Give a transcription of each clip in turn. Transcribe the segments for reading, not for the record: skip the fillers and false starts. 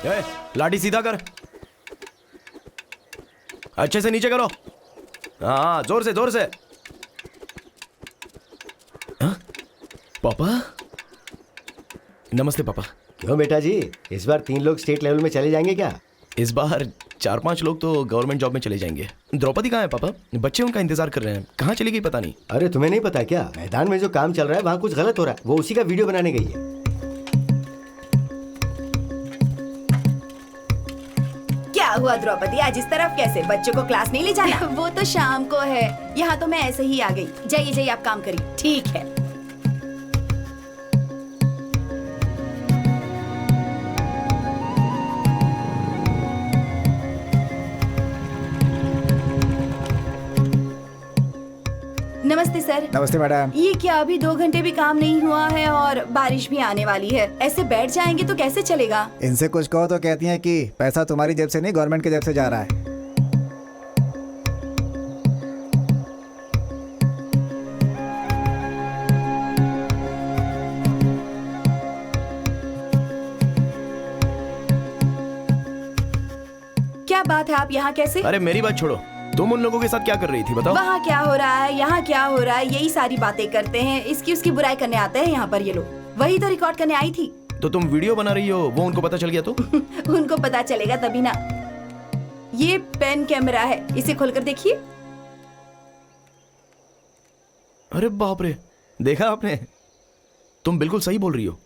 लाठी सीधा कर, अच्छे से नीचे करो। हाँ, जोर से जोर से। हाँ? पापा, नमस्ते पापा। क्यों बेटा जी, इस बार 3 लोग स्टेट लेवल में चले जाएंगे क्या? इस बार 4-5 लोग तो गवर्नमेंट जॉब में चले जाएंगे। द्रौपदी कहाँ है पापा? बच्चे उनका इंतजार कर रहे हैं, कहाँ चली गई पता नहीं। अरे तुम्हें नहीं पता क्या, मैदान में जो काम चल रहा है वहाँ कुछ गलत हो रहा है, वो उसी का वीडियो बनाने गई है। क्या हुआ द्रौपदी, आज इस तरफ कैसे? बच्चों को क्लास नहीं ले जाना? वो तो शाम को है, यहाँ तो मैं ऐसे ही आ गई। जाइए जाइए, आप काम करिए। ठीक है। नमस्ते सर। नमस्ते मैडम। ये क्या अभी 2 घंटे भी काम नहीं हुआ है और बारिश भी आने वाली है, ऐसे बैठ जाएंगे तो कैसे चलेगा? इनसे कुछ कहो तो कहती हैं कि पैसा तुम्हारी जेब से नहीं गवर्नमेंट की जेब से जा रहा है। क्या बात है, आप यहाँ कैसे? अरे मेरी बात छोड़ो, तुम उन लोगों के साथ क्या कर रही थी बताओ? वहाँ क्या हो रहा है, यहाँ क्या हो रहा है, यही सारी बातें करते हैं। इसकी उसकी बुराई करने आते हैं यहाँ पर ये लोग। वही तो रिकॉर्ड करने आई थी। तो तुम वीडियो बना रही हो, वो उनको पता चल गया तो? उनको पता चलेगा तभी ना। ये पेन कैमरा है, इसे खोलकर देखिए। अरे बाप रे, देखा आपने? तुम बिल्कुल सही बोल रही हो,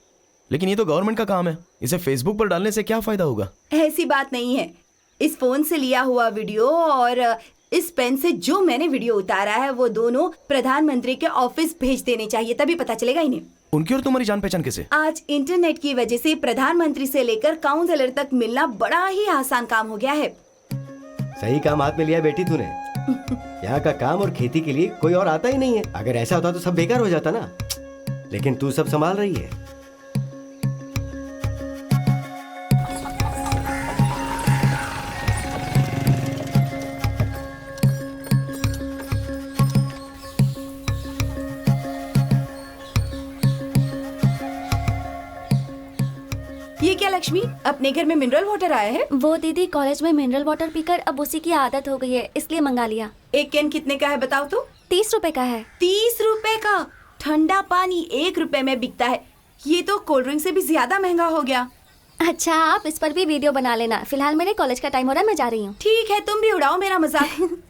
लेकिन ये तो गवर्नमेंट का काम है, इसे फेसबुक पर डालने से क्या फायदा होगा? ऐसी बात नहीं है। इस फोन से लिया हुआ वीडियो और इस पेन से जो मैंने वीडियो उतारा है वो दोनों प्रधानमंत्री के ऑफिस भेज देने चाहिए, तभी पता चलेगा इन्हें। उनकी और तुम्हारी जान पहचान कैसे? आज इंटरनेट की वजह से प्रधानमंत्री से लेकर काउंसलर तक मिलना बड़ा ही आसान काम हो गया है। सही काम हाथ में लिया बेटी तूने। यहाँ का काम और खेती के लिए कोई और आता ही नहीं है। अगर ऐसा होता तो सब बेकार हो जाता ना, लेकिन तू सब संभाल रही है। ये क्या लक्ष्मी, अपने घर में मिनरल वाटर आया है? वो दीदी कॉलेज में मिनरल वाटर पीकर अब उसी की आदत हो गई है, इसलिए मंगा लिया। एक कैन कितने का है बताओ तो? 30 रुपए का है। 30 रुपए का? ठंडा पानी 1 रुपए में बिकता है, ये तो कोल्ड ड्रिंक से भी ज्यादा महंगा हो गया। अच्छा, आप इस पर भी वीडियो बना लेना। फिलहाल मेरे कॉलेज का टाइम हो रहा है, मैं जा रही हूँ। ठीक है, तुम भी उड़ाओ मेरा मजाक।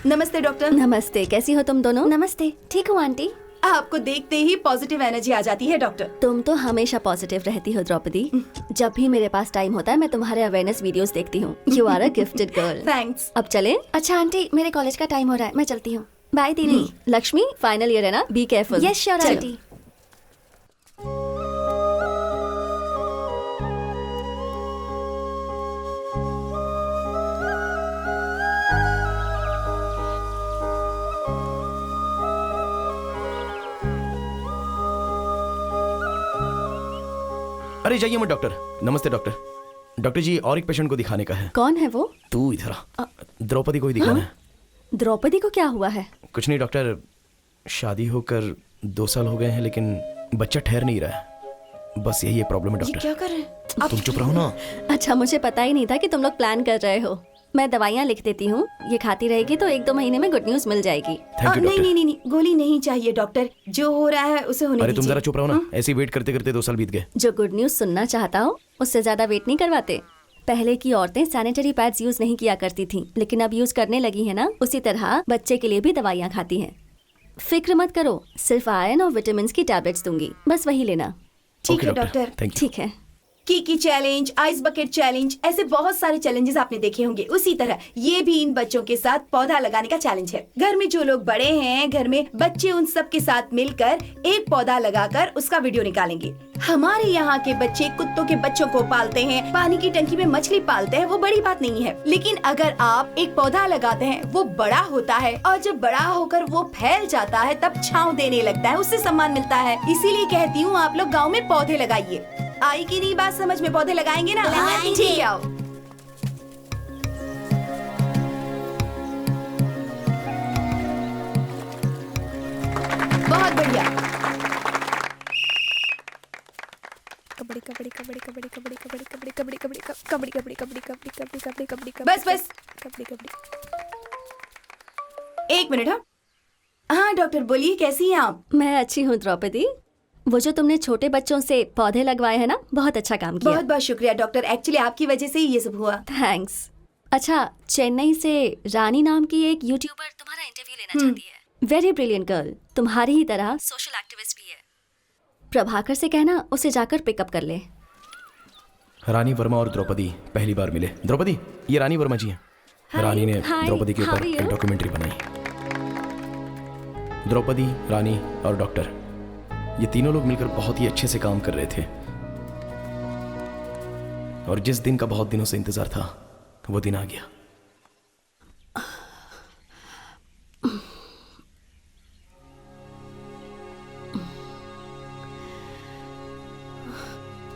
नमस्ते डॉक्टर। नमस्ते, कैसी हो तुम दोनों? नमस्ते, ठीक हूँ आंटी। आपको देखते ही पॉजिटिव एनर्जी आ जाती है डॉक्टर। तुम तो हमेशा पॉजिटिव रहती हो द्रौपदी। जब भी मेरे पास टाइम होता है मैं तुम्हारे अवेयरनेस वीडियोस देखती हूँ। You are a gifted girl. Thanks. अब चले? अच्छा आंटी, मेरे कॉलेज का टाइम हो रहा है, मैं चलती हूँ। बाय दीदी। लक्ष्मी, फाइनल ईयर है ना, be careful. Yes sure aunty. अरे जाइए मत डॉक्टर। नमस्ते डॉक्टर। डॉक्टर जी, और एक पेशेंट को दिखाने का है। कौन है वो? तू इधर आ। द्रौपदी को ही दिखाना है। द्रौपदी को क्या हुआ है? कुछ नहीं डॉक्टर, शादी होकर 2 साल हो गए हैं लेकिन बच्चा ठहर नहीं रहा है, बस यही प्रॉब्लम है ये डॉक्टर। क्या कर रहे हैं? तुम चुप रहो ना। अच्छा, मुझे पता ही नहीं था कि तुम लोग प्लान कर रहे हो। मैं दवाइयाँ लिख देती हूँ, ये खाती रहेगी तो 1-2 महीने में गुड न्यूज मिल जाएगी। थैंक यू नहीं डॉक्टर। नहीं नहीं, गोली नहीं चाहिए डॉक्टर, जो हो रहा है उसे होने अरे तुम दीजिए। जरा चुप रहो ना, ऐसे ही वेट करते करते 2 साल बीत गए। जो गुड न्यूज सुनना चाहता हूँ उससे ज्यादा वेट नहीं करवाते। पहले की औरतें सैनिटरी पैड्स यूज नहीं किया करती थीं, लेकिन अब यूज करने लगी है ना। उसी तरह बच्चे के लिए भी दवाइयाँ खाती हैं। फिक्र मत करो, सिर्फ आयरन और विटामिन की टैबलेट्स दूंगी, बस वही लेना। ठीक ओके है डॉक्टर, डॉक्टर। Thank you. ठीक है। की चैलेंज, आइस बकेट चैलेंज, ऐसे बहुत सारे चैलेंजेस आपने देखे होंगे। उसी तरह ये भी इन बच्चों के साथ पौधा लगाने का चैलेंज है। घर में जो लोग बड़े हैं, घर में बच्चे, उन सब के साथ मिलकर एक पौधा लगाकर उसका वीडियो निकालेंगे। हमारे यहाँ के बच्चे कुत्तों के बच्चों को पालते हैं, पानी की टंकी में मछली पालते हैं, वो बड़ी बात नहीं है। लेकिन अगर आप एक पौधा लगाते हैं, वो बड़ा होता है और जब बड़ा होकर वो फैल जाता है तब छांव देने लगता है, उससे सम्मान मिलता है। इसीलिए कहती हूँ आप लोग गाँव में पौधे लगाइए। आई की नहीं बात समझ में? पौधे लगाएंगे ना? ठीक है, आओ। बहुत बढ़िया। बस बस, एक मिनट। हाँ डॉक्टर, बोलिए कैसी हैं आप? मैं अच्छी हूँ द्रौपदी। वो जो तुमने छोटे बच्चों से पौधे लगवाए हैं ना, बहुत अच्छा काम किया। बहुत बहुत शुक्रिया डॉक्टर, एक्चुअली आपकी वजह से ही ये सब हुआ। थैंक्स। अच्छा, चेन्नई से रानी नाम की एक यूट्यूबर तुम्हारा इंटरव्यू लेना चाहती है। वेरी ब्रिलियंट गर्ल, तुम्हारी ही तरह सोशल एक्टिविस्ट भी है। प्रभाकर से कहना उसे जाकर पिकअप कर ले। रानी वर्मा और द्रौपदी पहली बार मिले। द्रौपदी, ये रानी वर्मा जी हैं। रानी ने हाय, द्रौपदी के how ऊपर are you? एक डॉक्यूमेंट्री बनाई। द्रौपदी, रानी और डॉक्टर, ये तीनों लोग मिलकर बहुत ही अच्छे से काम कर रहे थे। और जिस दिन का बहुत दिनों से इंतजार था, वो दिन आ गया।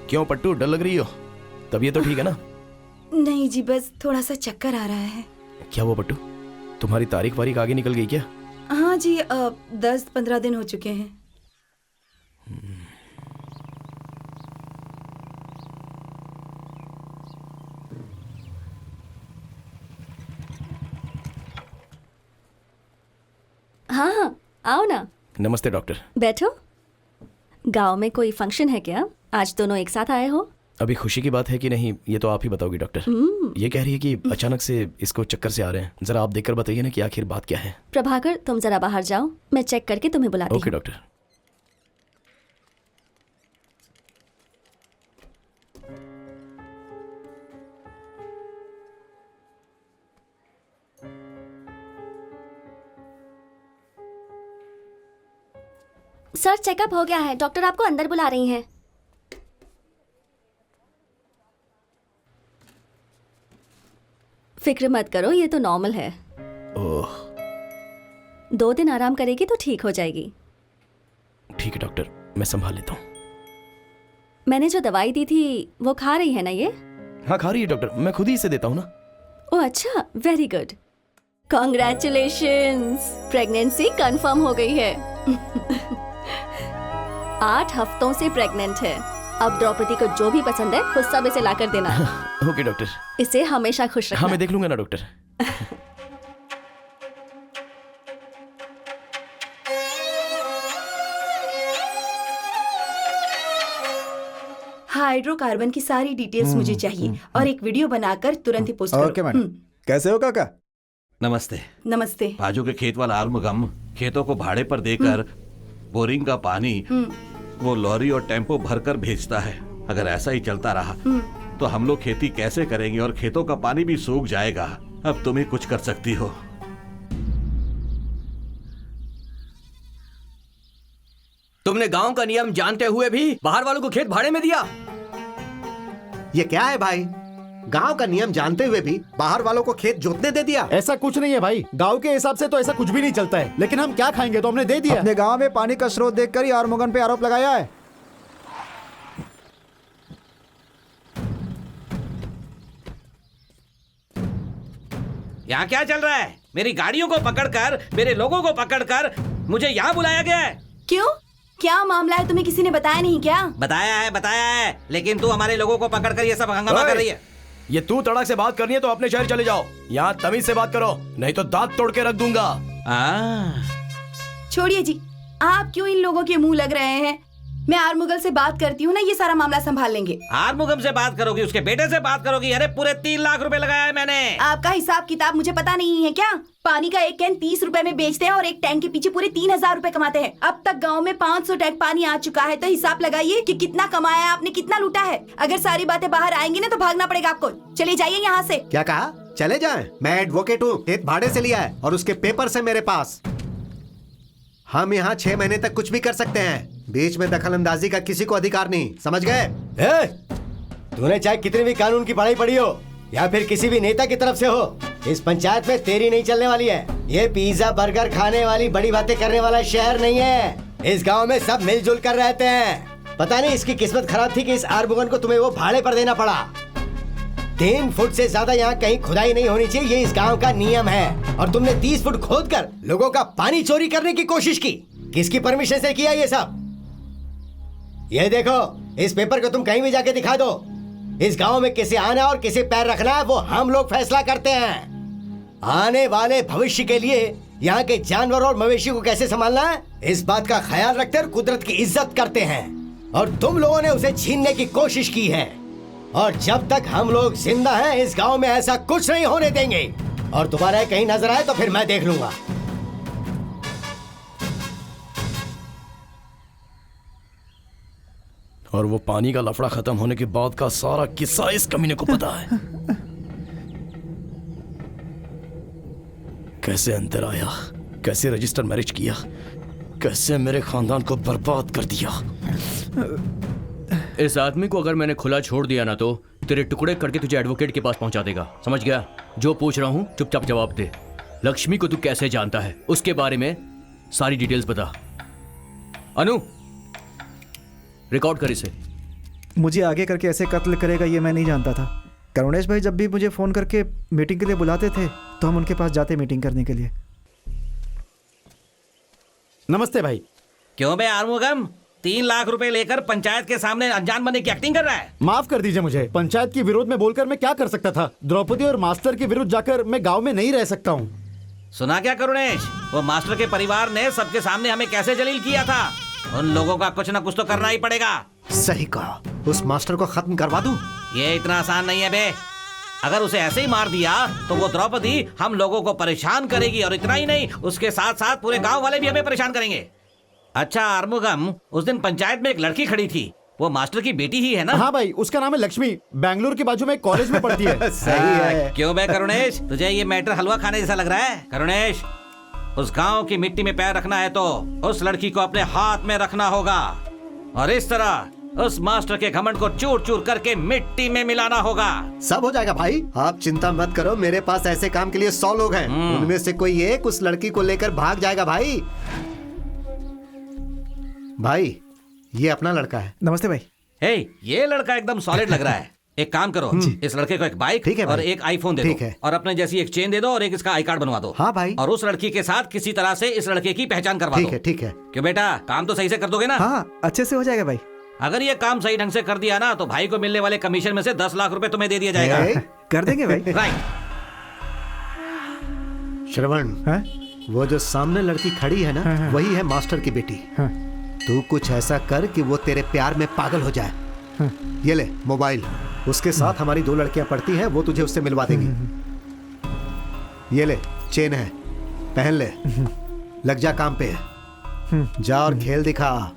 क्यों पट्टू, डर लग रही हो? तबीयत तो ठीक है ना? नहीं जी, बस थोड़ा सा चक्कर आ रहा है। क्या हुआ पट्टू, तुम्हारी तारीख वारीख आगे निकल गई क्या? हाँ जी, 10-15 दिन हो चुके हैं। हाँ हाँ, आओ ना, नमस्ते डॉक्टर। बैठो। गांव में कोई फंक्शन है क्या? आज दोनों एक साथ आए हो? अभी खुशी की बात है कि नहीं, ये तो आप ही बताओगी डॉक्टर। ये कह रही है कि अचानक से इसको चक्कर से आ रहे हैं। जरा आप देखकर बताइए ना कि आखिर बात क्या है। प्रभाकर, तुम जरा बाहर जाओ, मैं चेक करके तुम्हें बुलाती ओके हूँ। डॉक्टर। सर, चेकअप हो गया है, डॉक्टर आपको अंदर बुला रही हैं। फिक्र मत करो, ये तो नॉर्मल है। ओह 2 दिन आराम करेगी तो ठीक हो जाएगी। ठीक है डॉक्टर, मैं संभाल लेता हूँ। मैंने जो दवाई दी थी वो खा रही है ना ये? हाँ खा रही है डॉक्टर, मैं खुद ही इसे देता हूँ ना। ओह अच्छा, very good. Congratulations, pregnancy confirm हो गई है। 8 हफ्तों से प्रेग्नेंट है। अब द्रौपदी को जो भी पसंद है वो सब इसे लाकर देना। Okay doctor. इसे हमेशा खुश रखना। हाँ मैं देख लूंगा ना डॉक्टर। हाइड्रोकार्बन की सारी डिटेल्स मुझे चाहिए और एक वीडियो बनाकर तुरंत ही पोस्ट करो। Okay madam. कैसे हो काका? नमस्ते। नमस्ते। बाजू के खेत वाला आलमगम खेतों को भाड़े पर देकर बोरिंग का पानी वो लॉरी और टेम्पो भरकर भेजता है। अगर ऐसा ही चलता रहा तो हम लोग खेती कैसे करेंगे और खेतों का पानी भी सूख जाएगा। अब तुम ही कुछ कर सकती हो। तुमने गांव का नियम जानते हुए भी बाहर वालों को खेत भाड़े में दिया। ये क्या है भाई? गांव का नियम जानते हुए भी बाहर वालों को खेत जोतने दे दिया। ऐसा कुछ नहीं है भाई, गांव के हिसाब से तो ऐसा कुछ भी नहीं चलता है, लेकिन हम क्या खाएंगे तो हमने दे दिया। अपने गांव में पानी का स्रोत देखकर ही आरमुगन पे आरोप लगाया है। यहाँ क्या चल रहा है? मेरी गाड़ियों को पकड़कर, मेरे लोगों को पकड़कर मुझे यहाँ बुलाया गया है। क्यों? क्या मामला है? तुम्हें किसी ने बताया नहीं क्या? बताया है, लेकिन तू हमारे लोगों को पकड़कर ये सब हंगामा कर रही है। ये तू तड़क से बात करनी है तो अपने शहर चले जाओ। यहाँ तमीज से बात करो, नहीं तो दांत तोड़ के रख दूंगा। छोड़िए जी, आप क्यों इन लोगों के मुंह लग रहे हैं? मैं आरमुगल से बात करती हूँ ना, ये सारा मामला संभाल लेंगे। आरमुगम से बात करोगी, उसके बेटे से बात करोगी? अरे पूरे 3 लाख रुपए लगाया है मैंने। आपका हिसाब किताब मुझे पता नहीं है क्या? पानी का एक कैन 30 रुपए में बेचते हैं और एक टैंक के पीछे पूरे 3000 रुपए कमाते हैं। अब तक गांव में 500 टैंक पानी आ चुका है, तो हिसाब लगाइए कि कितना कमाया है आपने, कितना लूटा है। अगर सारी बातें बाहर आएंगी ना तो भागना पड़ेगा आपको। चले जाइए यहाँ से। क्या कहा? चले जाएं? मैं एडवोकेट हूँ, खेत भाड़े से लिया है और उसके पेपर्स है मेरे पास। हम यहाँ 6 महीने तक कुछ भी कर सकते हैं। बीच में दखल अंदाजी का किसी को अधिकार नहीं, समझ गए? तूने चाहे कितनी भी कानून की पढ़ाई पढ़ी हो या फिर किसी भी नेता की तरफ से हो, इस पंचायत में तेरी नहीं चलने वाली है। ये पिज्जा बर्गर खाने वाली बड़ी बातें करने वाला शहर नहीं है। इस गांव में सब मिलजुल कर रहते हैं। पता नहीं इसकी किस्मत खराब थी कि इस आरमुगन को तुम्हें वो भाड़े पर देना पड़ा। 3 फुट से ज्यादा यहाँ कहीं खुदाई नहीं होनी चाहिए, ये इस गांव का नियम है। और तुमने 30 फुट खोदकर लोगों का पानी चोरी करने की कोशिश की। किसकी परमिशन से किया ये सब? ये देखो, इस पेपर को तुम कहीं भी जाके दिखा दो। इस गांव में किसे आना और किसे पैर रखना है वो हम लोग फैसला करते हैं। आने वाले भविष्य के लिए यहाँ के जानवर और मवेशी को कैसे संभालना है इस बात का ख्याल रखते और कुदरत की इज्जत करते हैं। और तुम लोगों ने उसे छीनने की कोशिश की है और जब तक हम लोग जिंदा हैं इस गांव में ऐसा कुछ नहीं होने देंगे। और दोबारा कहीं नजर आए तो फिर मैं देख लूंगा। और वो पानी का लफड़ा खत्म होने के बाद का सारा किस्सा इस कमीने को पता है। कैसे अंदर आया, कैसे रजिस्टर मैरिज किया, कैसे मेरे खानदान को बर्बाद कर दिया। इस आदमी को अगर मैंने खुला छोड़ दिया ना तो तेरे टुकड़े करके तुझे एडवोकेट के पास पहुंचा देगा, समझ गया? जो पूछ रहा हूं चुपचाप जवाब दे। लक्ष्मी को तू कैसे जानता है उसके बारे में सारी डिटेल्स बता। अनु, रिकॉर्ड कर इसे। मुझे आगे करके ऐसे कत्ल करेगा ये मैं नहीं जानता था। करुणेश भाई जब भी मुझे फ़ोन करके मीटिंग के लिए बुलाते थे तो हम उनके पास जाते मीटिंग करने के लिए। नमस्ते भाई। क्यों बे आर्मुगम, 3 लाख रुपए लेकर पंचायत के सामने अनजान बनने की एक्टिंग कर रहा है? माफ कर दीजिए मुझे। पंचायत के विरोध में बोलकर मैं क्या कर सकता था? द्रौपदी और मास्टर के विरुद्ध जाकर मैं गांव में नहीं रह सकता हूँ। सुना क्या करुणेश, वो मास्टर के परिवार ने सबके सामने हमें कैसे जलील किया था। उन लोगों का कुछ ना कुछ तो करना ही पड़ेगा। सही कहा, उस मास्टर को खत्म करवा दूं? ये इतना आसान नहीं है बे। अगर उसे ऐसे ही मार दिया तो वो द्रौपदी हम लोगों को परेशान करेगी और इतना ही नहीं उसके साथ साथ पूरे गांव वाले भी हमें परेशान करेंगे। अच्छा आर्मुगम, उस दिन पंचायत में एक लड़की खड़ी थी, वो मास्टर की बेटी ही है ना? हाँ भाई, उसका नाम है लक्ष्मी, बेंगलुरु के बाजू में कॉलेज में पढ़ती है। सही है। क्यों बे करुणेश, तुझे ये मैटर हलवा खाने जैसा लग रहा है? करुणेश, उस गांव की मिट्टी में पैर रखना है तो उस लड़की को अपने हाथ में रखना होगा और इस तरह उस मास्टर के घमंड को चूर चूर करके मिट्टी में मिलाना होगा। सब हो जाएगा भाई, आप चिंता मत करो। मेरे पास ऐसे काम के लिए 100 लोग हैं। उनमें से कोई एक उस लड़की को लेकर भाग जाएगा। भाई भाई ये अपना लड़का है। नमस्ते भाई। हे, ये लड़का एकदम सॉलिड लग रहा है। एक काम करो, इस लड़के को एक बाइक ठीक है और भाई। एक आईफोन दे ठीक दो है। और अपने जैसी एक चेन दे दो और एक इसका आई कार्ड बनवा दो। हाँ भाई। और उस लड़की के साथ किसी तरह से इस लड़के की पहचान करवा दो। ठीक है ठीक है। क्यों बेटा, काम तो सही से कर दोगे ना? हाँ अच्छे से हो जाएगा भाई। अगर ये काम सही ढंग से कर दिया ना तो भाई को मिलने वाले कमीशन में से 10 लाख रुपए तुम्हें दे दिया जाएगा। कर देंगे भाई। राइट। श्रवण, वो जो सामने लड़की खड़ी है ना वही है मास्टर की बेटी। तू कुछ ऐसा कर कि वो तेरे प्यार में पागल हो जाए। ये ले मोबाइल, उसके साथ हमारी 2 लड़कियां पढ़ती हैं, वो तुझे उससे मिलवा देंगी। ये ले चेन है, पहन ले, लग जा काम पे। जा और खेल दिखा।